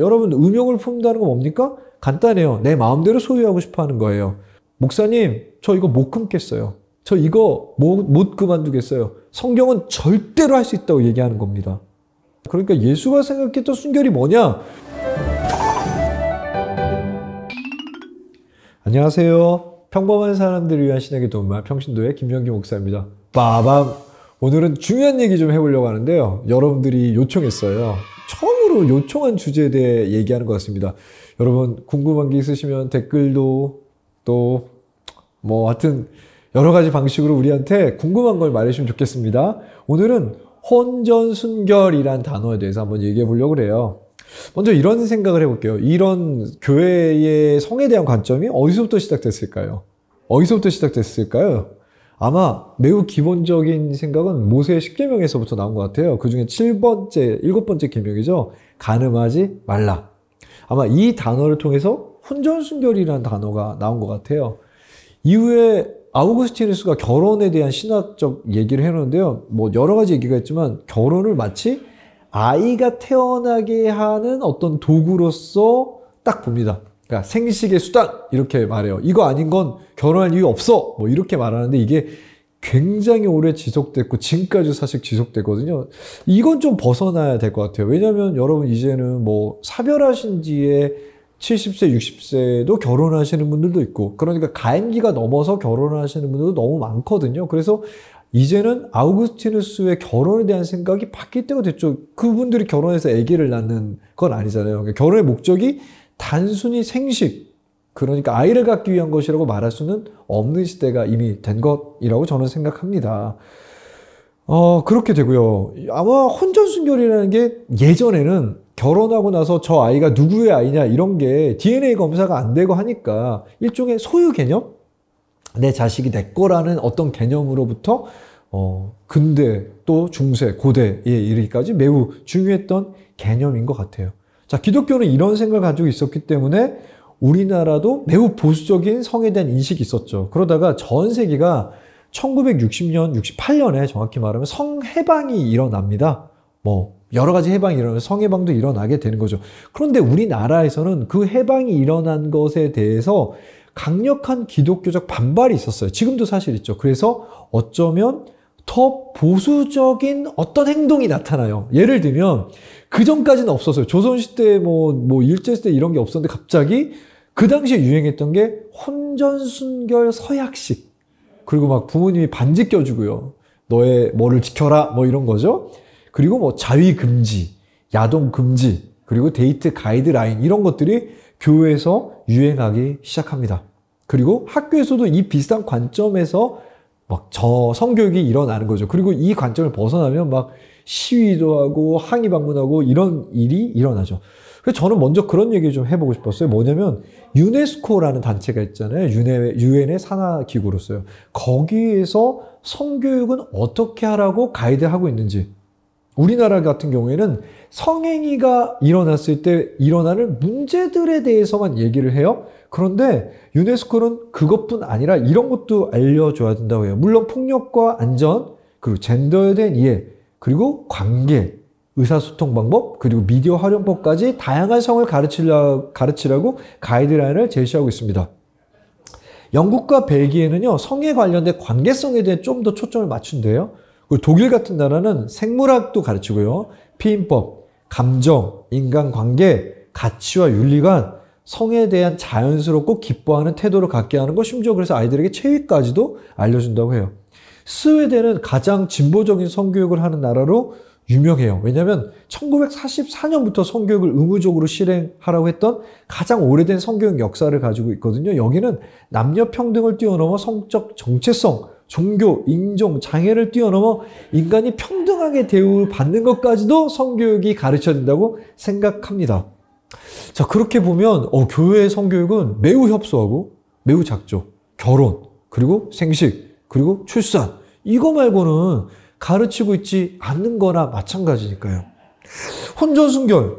여러분 음욕을 품는다는 건 뭡니까? 간단해요. 내 마음대로 소유하고 싶어 하는 거예요. 목사님, 저 이거 못 끊겠어요. 저 이거 못 그만두겠어요. 성경은 절대로 할 수 있다고 얘기하는 겁니다. 그러니까 예수가 생각했던 순결이 뭐냐? 안녕하세요. 평범한 사람들을 위한 신학의 도움말 평신도의 김영기 목사입니다. 빠밤! 오늘은 중요한 얘기 좀 해보려고 하는데요. 여러분들이 요청했어요. 처음으로 요청한 주제에 대해 얘기하는 것 같습니다. 여러분 궁금한 게 있으시면 댓글도 또 하여튼 여러 가지 방식으로 우리한테 궁금한 걸 말해주시면 좋겠습니다. 오늘은 혼전순결이란 단어에 대해서 한번 얘기해 보려고 그래요. 먼저 이런 생각을 해볼게요. 이런 교회의 성에 대한 관점이 어디서부터 시작됐을까요? 아마 매우 기본적인 생각은 모세의 10계명에서부터 나온 것 같아요. 그 중에 7번째 계명이죠. 간음하지 말라. 아마 이 단어를 통해서 혼전순결이라는 단어가 나온 것 같아요. 이후에 아우구스티누스가 결혼에 대한 신학적 얘기를 해놓는데요. 여러 가지 얘기가 있지만 결혼을 마치 아이가 태어나게 하는 어떤 도구로서 딱 봅니다. 그러니까 생식의 수단 이렇게 말해요. 이거 아닌 건 결혼할 이유 없어 이렇게 말하는데 이게 굉장히 오래 지속됐고 지금까지 사실 지속되거든요. 이건 좀 벗어나야 될 것 같아요. 왜냐하면 여러분 이제는 사별하신 뒤에 70세, 60세도 결혼하시는 분들도 있고 그러니까 가임기가 넘어서 결혼하시는 분들도 너무 많거든요. 그래서 이제는 아우구스티누스의 결혼에 대한 생각이 바뀔 때가 됐죠. 그분들이 결혼해서 아기를 낳는 건 아니잖아요. 그러니까 결혼의 목적이 단순히 생식, 그러니까 아이를 갖기 위한 것이라고 말할 수는 없는 시대가 이미 된 것이라고 저는 생각합니다. 그렇게 되고요. 아마 혼전순결이라는 게 예전에는 결혼하고 나서 저 아이가 누구의 아이냐 이런 게 DNA 검사가 안 되고 하니까 일종의 소유 개념? 내 자식이 내 거라는 어떤 개념으로부터 근대 또 중세, 고대에 이르기까지 매우 중요했던 개념인 것 같아요. 자, 기독교는 이런 생각을 가지고 있었기 때문에 우리나라도 매우 보수적인 성에 대한 인식이 있었죠. 그러다가 전 세계가 1960년, 68년에 정확히 말하면 성해방이 일어납니다. 여러 가지 해방이 일어나면 성해방도 일어나게 되는 거죠. 그런데 우리나라에서는 그 해방이 일어난 것에 대해서 강력한 기독교적 반발이 있었어요. 지금도 사실 있죠. 그래서 어쩌면 더 보수적인 어떤 행동이 나타나요. 예를 들면 그 전까지는 없었어요. 조선시대 일제시대 이런 게 없었는데 갑자기 그 당시에 유행했던 게 혼전순결 서약식. 그리고 부모님이 반지 껴주고요. 너의 뭐를 지켜라 이런 거죠. 그리고 자위 금지, 야동 금지, 그리고 데이트 가이드라인 이런 것들이 교회에서 유행하기 시작합니다. 그리고 학교에서도 이 비슷한 관점에서 성교육이 일어나는 거죠. 그리고 이 관점을 벗어나면 시위도 하고 항의 방문하고 이런 일이 일어나죠. 그래서 저는 먼저 그런 얘기 좀 해보고 싶었어요. 뭐냐면 유네스코라는 단체가 있잖아요. 유엔의 산하기구로서요. 거기에서 성교육은 어떻게 하라고 가이드하고 있는지. 우리나라 같은 경우에는 성행위가 일어났을 때 일어나는 문제들에 대해서만 얘기를 해요. 그런데 유네스코는 그것뿐 아니라 이런 것도 알려줘야 된다고 해요. 물론 폭력과 안전, 그리고 젠더에 대한 이해, 그리고 관계, 의사소통 방법, 그리고 미디어 활용법까지 다양한 성을 가르치라고 가이드라인을 제시하고 있습니다. 영국과 벨기에는요, 성에 관련된 관계성에 대해 좀 더 초점을 맞춘대요. 그리고 독일 같은 나라는 생물학도 가르치고요. 피임법, 감정, 인간관계, 가치와 윤리관, 성에 대한 자연스럽고 기뻐하는 태도를 갖게 하는 거, 심지어 그래서 아이들에게 체위까지도 알려준다고 해요. 스웨덴은 가장 진보적인 성교육을 하는 나라로 유명해요. 왜냐하면 1944년부터 성교육을 의무적으로 실행하라고 했던 가장 오래된 성교육 역사를 가지고 있거든요. 여기는 남녀 평등을 뛰어넘어 성적 정체성, 종교, 인종, 장애를 뛰어넘어 인간이 평등하게 대우받는 것까지도 성교육이 가르쳐야 된다고 생각합니다. 자, 그렇게 보면 교회의 성교육은 매우 협소하고 매우 작죠. 결혼, 그리고 생식, 그리고 출산, 이거 말고는 가르치고 있지 않는 거나 마찬가지니까요. 혼전순결.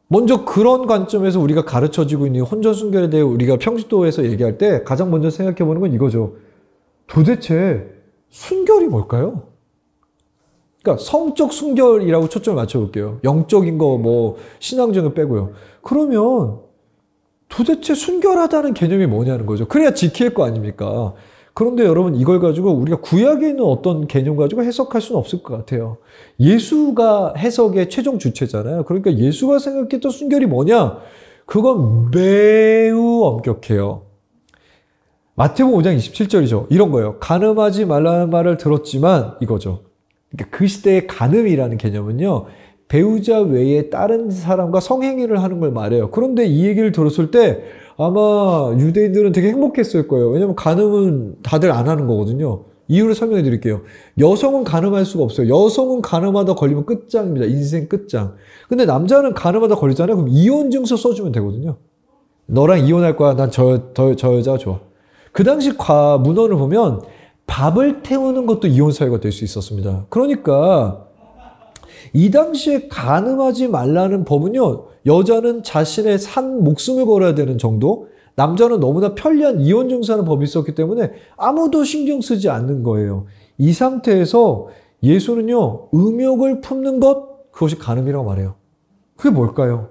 먼저 그런 관점에서 우리가 가르쳐지고 있는 혼전순결에 대해 우리가 평신도에서 얘기할 때 가장 먼저 생각해 보는 건 이거죠. 도대체 순결이 뭘까요? 그러니까 성적 순결이라고 초점을 맞춰볼게요. 영적인 거 뭐 신앙적인 거 빼고요. 그러면 도대체 순결하다는 개념이 뭐냐는 거죠. 그래야 지킬 거 아닙니까? 그런데 여러분 이걸 가지고 우리가 구약에 있는 어떤 개념 가지고 해석할 수는 없을 것 같아요. 예수가 해석의 최종 주체잖아요. 그러니까 예수가 생각했던 순결이 뭐냐? 그건 매우 엄격해요. 마태복음 5장 27절이죠. 이런 거예요. 간음하지 말라는 말을 들었지만 이거죠. 그러니까 그 시대의 간음이라는 개념은요. 배우자 외에 다른 사람과 성행위를 하는 걸 말해요. 그런데 이 얘기를 들었을 때 아마 유대인들은 되게 행복했을 거예요. 왜냐하면 간음은 다들 안 하는 거거든요. 이유를 설명해 드릴게요. 여성은 간음할 수가 없어요. 여성은 간음하다 걸리면 끝장입니다. 인생 끝장. 근데 남자는 간음하다 걸리잖아요. 그럼 이혼 증서 써주면 되거든요. 너랑 이혼할 거야. 난 저 여자가 좋아. 그 당시 문헌을 보면 밥을 태우는 것도 이혼 사유가 될 수 있었습니다. 그러니까 이 당시에 간음하지 말라는 법은요. 여자는 자신의 산 목숨을 걸어야 되는 정도, 남자는 너무나 편리한 이혼 증서하는 법이 있었기 때문에 아무도 신경 쓰지 않는 거예요. 이 상태에서 예수는요. 음욕을 품는 것, 그것이 간음이라고 말해요. 그게 뭘까요?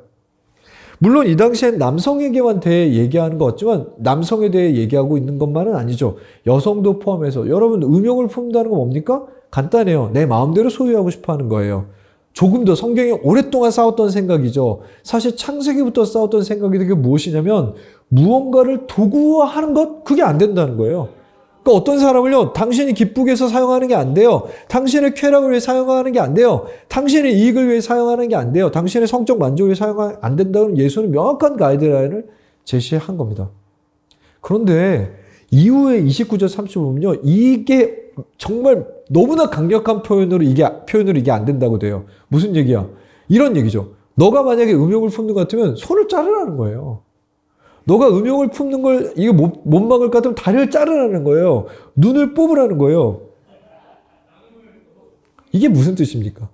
물론 이 당시엔 남성에게만 대해 얘기하는 것 같지만 남성에 대해 얘기하고 있는 것만은 아니죠. 여성도 포함해서. 여러분 음욕을 품는다는 건 뭡니까? 간단해요. 내 마음대로 소유하고 싶어 하는 거예요. 조금 더 성경이 오랫동안 싸웠던 생각이죠. 사실 창세기부터 싸웠던 생각이 그게 무엇이냐면 무언가를 도구화하는 것? 그게 안 된다는 거예요. 그러니까 어떤 사람을요. 당신이 기쁘게 해서 사용하는 게 안 돼요. 당신의 쾌락을 위해 사용하는 게 안 돼요. 당신의 이익을 위해 사용하는 게 안 돼요. 당신의 성적 만족을 위해 사용하면 안 된다는 예수는 명확한 가이드라인을 제시한 겁니다. 그런데 이후에 29절 30절 보면요. 이게 정말 너무나 강력한 표현으로 이게 안 된다고 돼요. 무슨 얘기야? 이런 얘기죠. 너가 만약에 음욕을 품는 것 같으면 손을 자르라는 거예요. 너가 음욕을 품는 걸 이게 못 막을 것 같으면 다리를 자르라는 거예요. 눈을 뽑으라는 거예요. 이게 무슨 뜻입니까?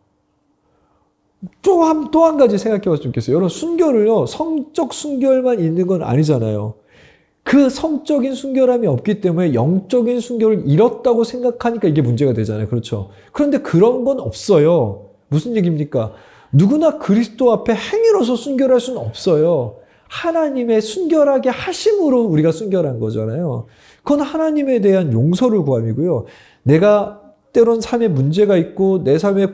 또 한 가지 생각해 봤으면 좋겠어요. 여러분 순결을요. 성적 순결만 있는 건 아니잖아요. 그 성적인 순결함이 없기 때문에 영적인 순결을 잃었다고 생각하니까 이게 문제가 되잖아요. 그렇죠? 그런데 그런 건 없어요. 무슨 얘기입니까? 누구나 그리스도 앞에 행위로서 순결할 수는 없어요. 하나님의 순결하게 하심으로 우리가 순결한 거잖아요. 그건 하나님에 대한 용서를 구함이고요. 내가 때론 삶에 문제가 있고 내 삶에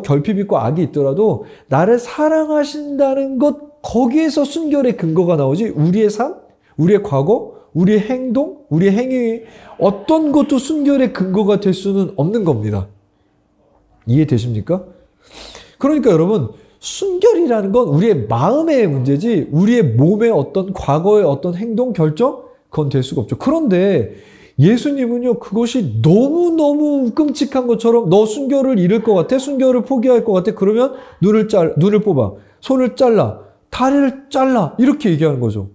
결핍이 있고 악이 있더라도 나를 사랑하신다는 것 거기에서 순결의 근거가 나오지 우리의 삶, 우리의 과거, 우리의 행동, 우리의 행위 어떤 것도 순결의 근거가 될 수는 없는 겁니다. 이해되십니까? 그러니까 여러분 순결이라는 건 우리의 마음의 문제지 우리의 몸의 어떤 과거의 어떤 행동, 결정 그건 될 수가 없죠. 그런데 예수님은요 그것이 너무너무 끔찍한 것처럼 너 순결을 잃을 것 같아? 순결을 포기할 것 같아? 그러면 눈을 뽑아, 손을 잘라, 다리를 잘라 이렇게 얘기하는 거죠.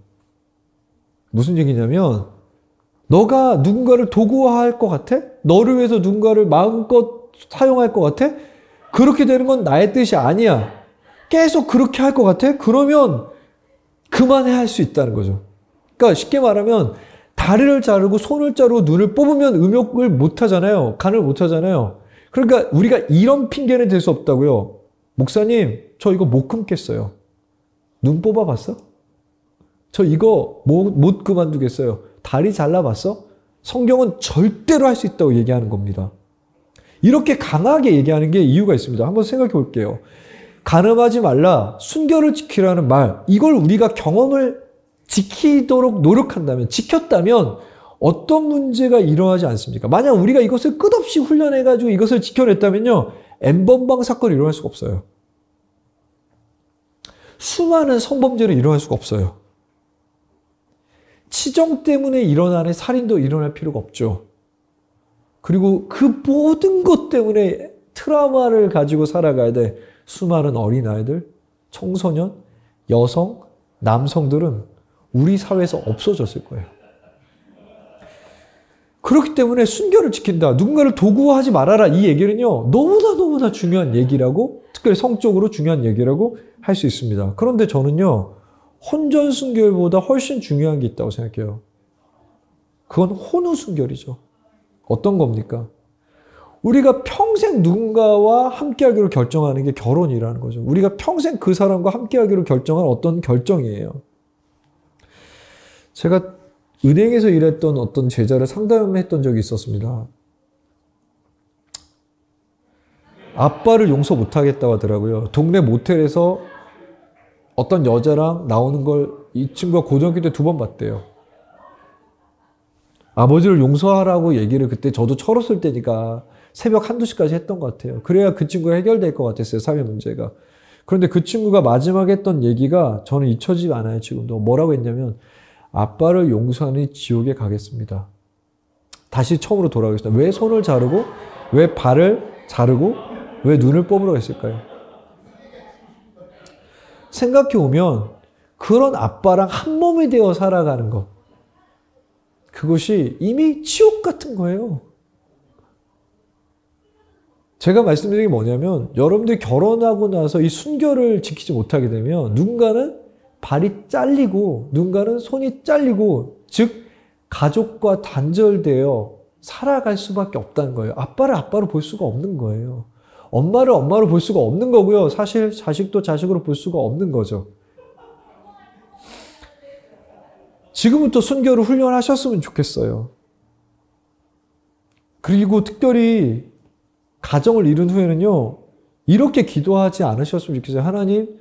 무슨 얘기냐면 너가 누군가를 도구화할 것 같아? 너를 위해서 누군가를 마음껏 사용할 것 같아? 그렇게 되는 건 나의 뜻이 아니야. 계속 그렇게 할 것 같아? 그러면 그만해야 할 수 있다는 거죠. 그러니까 쉽게 말하면 다리를 자르고 손을 자르고 눈을 뽑으면 음욕을 못 하잖아요. 간을 못 하잖아요. 그러니까 우리가 이런 핑계는 될 수 없다고요. 목사님, 저 이거 못 끊겠어요. 눈 뽑아봤어? 저 이거 못 그만두겠어요. 다리 잘라봤어? 성경은 절대로 할 수 있다고 얘기하는 겁니다. 이렇게 강하게 얘기하는 게 이유가 있습니다. 한번 생각해 볼게요. 간음하지 말라, 순결을 지키라는 말, 이걸 우리가 경험을 지키도록 노력한다면, 지켰다면 어떤 문제가 일어나지 않습니까? 만약 우리가 이것을 끝없이 훈련해가지고 이것을 지켜냈다면요, N번방 사건이 일어날 수가 없어요. 수많은 성범죄를 일어날 수가 없어요. 치정 때문에 일어나는 살인도 일어날 필요가 없죠. 그리고 그 모든 것 때문에 트라우마를 가지고 살아가야 돼. 수많은 어린아이들, 청소년, 여성, 남성들은 우리 사회에서 없어졌을 거예요. 그렇기 때문에 순결을 지킨다. 누군가를 도구화하지 말아라. 이 얘기는요. 너무나 중요한 얘기라고, 특별히 성적으로 중요한 얘기라고 할 수 있습니다. 그런데 저는요. 혼전 순결보다 훨씬 중요한 게 있다고 생각해요. 그건 혼후 순결이죠. 어떤 겁니까? 우리가 평생 누군가와 함께하기로 결정하는 게 결혼이라는 거죠. 우리가 평생 그 사람과 함께하기로 결정한 어떤 결정이에요. 제가 은행에서 일했던 어떤 제자를 상담했던 적이 있었습니다. 아빠를 용서 못하겠다고 하더라고요. 동네 모텔에서 어떤 여자랑 나오는 걸 이 친구가 고등학교 때 2번 봤대요. 아버지를 용서하라고 얘기를 그때 저도 철없을 때니까 새벽 1~2시까지 했던 것 같아요. 그래야 그 친구가 해결될 것 같았어요. 사회 문제가. 그런데 그 친구가 마지막에 했던 얘기가 저는 잊혀지지가 않아요. 지금도. 뭐라고 했냐면 아빠를 용서하니 지옥에 가겠습니다. 다시 처음으로 돌아가겠습니다. 왜 손을 자르고 왜 발을 자르고 왜 눈을 뽑으러 했을까요? 생각해보면 그런 아빠랑 한 몸이 되어 살아가는 것, 그것이 이미 지옥 같은 거예요. 제가 말씀드린 게 뭐냐면 여러분들이 결혼하고 나서 이 순결을 지키지 못하게 되면 누군가는 발이 잘리고 누군가는 손이 잘리고, 즉 가족과 단절되어 살아갈 수밖에 없다는 거예요. 아빠를 아빠로 볼 수가 없는 거예요. 엄마를 엄마로 볼 수가 없는 거고요. 사실 자식도 자식으로 볼 수가 없는 거죠. 지금부터 순결을 훈련하셨으면 좋겠어요. 그리고 특별히 가정을 이룬 후에는요, 이렇게 기도하지 않으셨으면 좋겠어요. 하나님,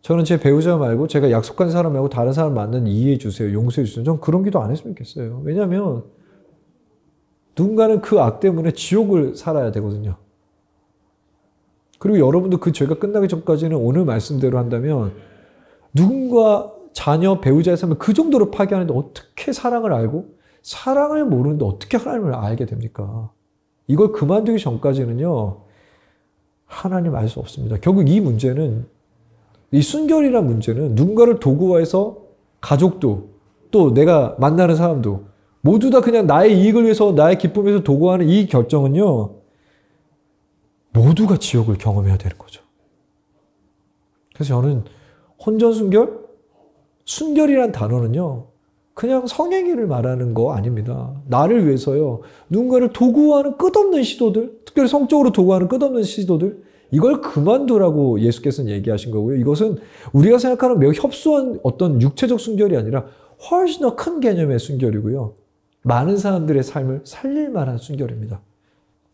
저는 제 배우자 말고 제가 약속한 사람 말고 다른 사람 만나는 이해해 주세요. 용서해 주세요. 전 그런 기도 안 했으면 좋겠어요. 왜냐하면 누군가는 그 악 때문에 지옥을 살아야 되거든요. 그리고 여러분도 그 죄가 끝나기 전까지는 오늘 말씀대로 한다면 누군가 자녀, 배우자의 삶을 그 정도로 파괴하는데 어떻게 사랑을 알고 사랑을 모르는데 어떻게 하나님을 알게 됩니까? 이걸 그만두기 전까지는요, 하나님 알 수 없습니다. 결국 이 문제는, 이 순결이라는 문제는 누군가를 도구화해서 가족도 또 내가 만나는 사람도 모두 다 그냥 나의 이익을 위해서 나의 기쁨을 위해서 도구화하는 이 결정은요, 모두가 지옥을 경험해야 되는 거죠. 그래서 저는 혼전순결? 순결이란 단어는요, 그냥 성행위를 말하는 거 아닙니다. 나를 위해서요, 누군가를 도구화하는 끝없는 시도들, 특별히 성적으로 도구화하는 끝없는 시도들, 이걸 그만두라고 예수께서는 얘기하신 거고요. 이것은 우리가 생각하는 매우 협소한 어떤 육체적 순결이 아니라 훨씬 더 큰 개념의 순결이고요. 많은 사람들의 삶을 살릴 만한 순결입니다.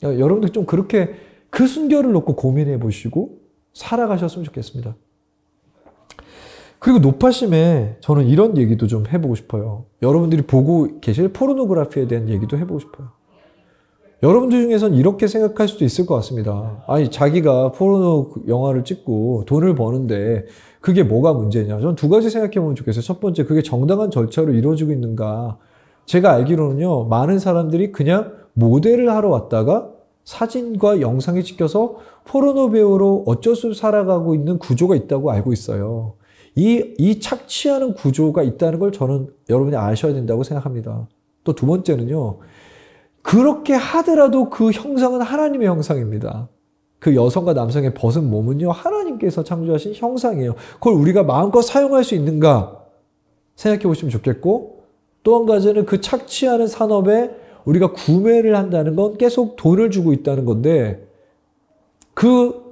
여러분들 좀 그렇게 그 순결을 놓고 고민해 보시고 살아가셨으면 좋겠습니다. 그리고 노파심에 저는 이런 얘기도 좀 해보고 싶어요. 여러분들이 보고 계실 포르노그래피에 대한 얘기도 해보고 싶어요. 여러분들 중에서는 이렇게 생각할 수도 있을 것 같습니다. 아니, 자기가 포르노 영화를 찍고 돈을 버는데 그게 뭐가 문제냐. 저는 2가지 생각해보면 좋겠어요. 첫 번째, 그게 정당한 절차로 이루어지고 있는가. 제가 알기로는요, 많은 사람들이 그냥 모델을 하러 왔다가 사진과 영상에 찍혀서 포르노 배우로 어쩔 수 없이 살아가고 있는 구조가 있다고 알고 있어요. 이 착취하는 구조가 있다는 걸 저는 여러분이 아셔야 된다고 생각합니다. 또 2번째는요, 그렇게 하더라도 그 형상은 하나님의 형상입니다. 그 여성과 남성의 벗은 몸은요, 하나님께서 창조하신 형상이에요. 그걸 우리가 마음껏 사용할 수 있는가 생각해 보시면 좋겠고, 또 한 가지는 그 착취하는 산업에 우리가 구매를 한다는 건 계속 돈을 주고 있다는 건데, 그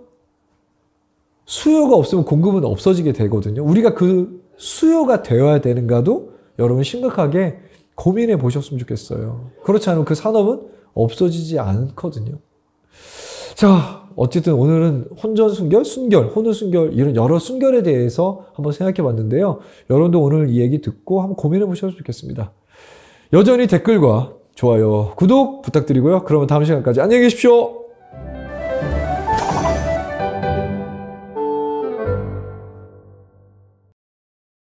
수요가 없으면 공급은 없어지게 되거든요. 우리가 그 수요가 되어야 되는가도 여러분 심각하게 고민해 보셨으면 좋겠어요. 그렇지 않으면 그 산업은 없어지지 않거든요. 자, 어쨌든 오늘은 혼전순결, 순결, 혼은순결, 이런 여러 순결에 대해서 한번 생각해 봤는데요. 여러분도 오늘 이 얘기 듣고 한번 고민해 보셨으면 좋겠습니다. 여전히 댓글과 좋아요, 구독 부탁드리고요. 그러면 다음 시간까지 안녕히 계십시오.